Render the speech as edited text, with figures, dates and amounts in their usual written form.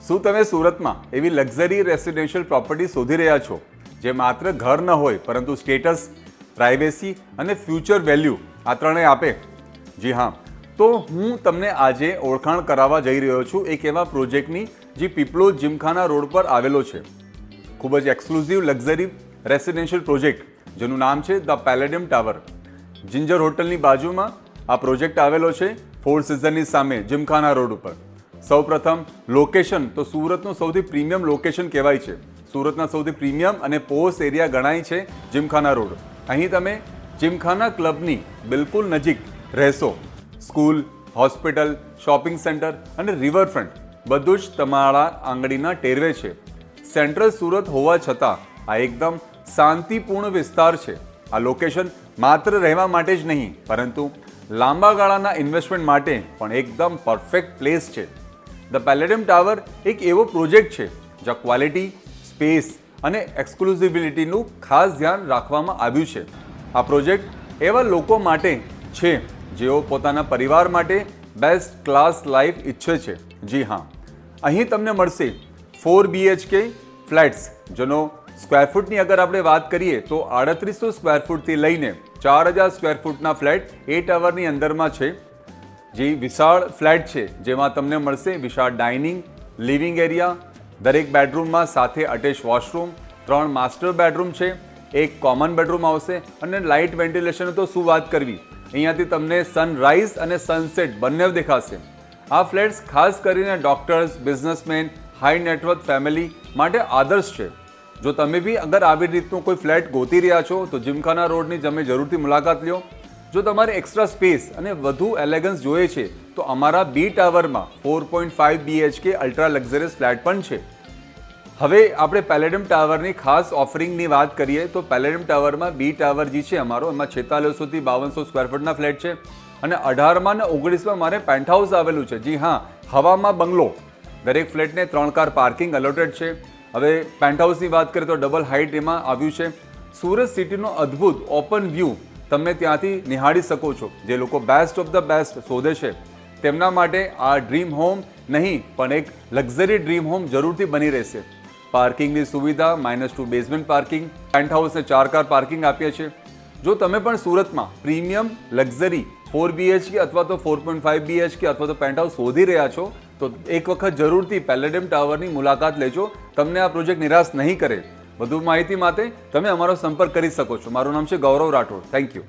શું તમે સુરતમાં એવી લક્ઝરી રેસિડેન્શિયલ પ્રોપર્ટી શોધી રહ્યા છો જે માત્ર ઘર ન હોય પરંતુ સ્ટેટસ, પ્રાઇવેસી અને ફ્યુચર વેલ્યુ આ ત્રણેય આપે? જી હા, તો હું તમને આજે ઓળખાણ કરાવવા જઈ રહ્યો છું એક એવા પ્રોજેક્ટની જે પીપલોદ જીમખાના રોડ પર આવેલો છે. ખૂબ જ એક્સક્લુઝિવ લક્ઝરી રેસિડેન્શિયલ પ્રોજેક્ટ જેનું નામ છે ધ પેલેડિયમ ટાવર. જિંજર હોટલની બાજુમાં આ પ્રોજેક્ટ આવેલો છે, ફોર સિઝનની સામે જીમખાના રોડ ઉપર. સૌપ્રથમ લોકેશન તો સુરતનું સૌથી પ્રીમિયમ લોકેશન કહેવાય છે. સુરતના સૌથી પ્રીમિયમ અને પોશ એરિયા ગણાય છે જીમખાના રોડ. અહીં તમે જીમખાના ક્લબની બિલકુલ નજીક રહેશો. સ્કૂલ, હોસ્પિટલ, શોપિંગ સેન્ટર અને રિવરફ્રન્ટ બધું જ તમારા આંગળીના ટેરવે છે. સેન્ટ્રલ સુરત હોવા છતાં આ એકદમ શાંતિપૂર્ણ વિસ્તાર છે. આ લોકેશન માત્ર રહેવા માટે જ નહીં પરંતુ લાંબા ગાળાના ઇન્વેસ્ટમેન્ટ માટે પણ એકદમ પરફેક્ટ પ્લેસ છે. ધ પેલેડિયમ ટાવર એક એવો પ્રોજેક્ટ છે જ્યાં ક્વોલિટી, સ્પેસ અને એક્સક્લુઝિવિટીનું ખાસ ધ્યાન રાખવામાં આવ્યું છે. આ પ્રોજેક્ટ એવા લોકો માટે છે જેઓ પોતાના પરિવાર માટે બેસ્ટ ક્લાસ લાઈફ ઈચ્છે છે. જી હા, અહીં તમને મળશે 4 BHK ફ્લેટ્સ જેનો સ્ક્વેર ફૂટની અગર આપણે વાત કરીએ તો 3800 સ્ક્વેર ફૂટથી લઈને 4000 સ્ક્વેર ફૂટના ફ્લેટ એ ટાવરની અંદરમાં છે. જે વિશાળ ફ્લેટ છે જેમાં તમને મળશે વિશાળ ડાઇનિંગ, લિવિંગ એરિયા, દરેક બેડરૂમમાં સાથે અટેચ વોશરૂમ, 3 માસ્ટર બેડરૂમ છે, એક કોમન બેડરૂમ આવશે અને લાઇટ વેન્ટિલેશન તો શું વાત કરવી. અહીંયાથી તમને સનરાઈઝ અને સનસેટ બંને દેખાશે. આ ફ્લેટ્સ ખાસ કરીને doctors, businessman, high net worth family માટે આદર્શ છે. જો તમે બી અગર આવી રીતનું કોઈ ફ્લેટ ગોતી રહ્યા છો તો જીમખાના રોડની તમે જરૂરથી મુલાકાત લ્યો. જો તમારે એક્સ્ટ્રા સ્પેસ અને વધુ એલેગન્સ જોઈએ છે તો અમારા બી ટાવરમાં 4.5 BHK અલ્ટ્રા લક્ઝરિયસ ફ્લેટ પણ છે. હવે આપણે પેલેડિયમ ટાવરની ખાસ ઓફરિંગની વાત કરીએ તો પેલેડિયમ ટાવરમાં બી ટાવર જે છે અમારો એમાં 4600 થી 5200 સ્ક્વેર ફૂટના ફ્લેટ છે અને 18માં અને 19માં મારે પેન્ટહાઉસ આવેલું છે. જી હા, હવામાં બંગલો. દરેક ફ્લેટને 3 કાર પાર્કિંગ અલોટેડ છે. હવે પેન્ટહાઉસની વાત કરીએ તો ડબલ હાઇટ એમાં આવ્યું છે. સુરત સિટીનો અદ્ભુત ઓપન વ્યૂ તમે ત્યાંથી નિહાળી શકો છો. જે લોકો બેસ્ટ ઓફ ધ બેસ્ટ શોધે છે તેમના માટે આ ડ્રીમ હોમ નહીં પણ એક લક્ઝરી ડ્રીમ હોમ જરૂરથી બની રહેશે. પાર્કિંગની સુવિધા -2 બેઝમેન્ટ પાર્કિંગ, પેન્ટહાઉસને 4 કાર પાર્કિંગ આપીએ છીએ. જો તમે પણ સુરતમાં પ્રીમિયમ લક્ઝરી 4 BHK અથવા તો 4.5 BHK અથવા તો પેન્ટહાઉસ શોધી રહ્યા છો તો એક વખત જરૂરથી પેલેડિયમ ટાવરની મુલાકાત લેજો. તમને આ પ્રોજેક્ટ નિરાશ નહીં કરે. વધુ માહિતી માટે તમે અમારો સંપર્ક કરી શકો છો. મારું નામ છે ગૌરવ રાઠોડ. Thank you.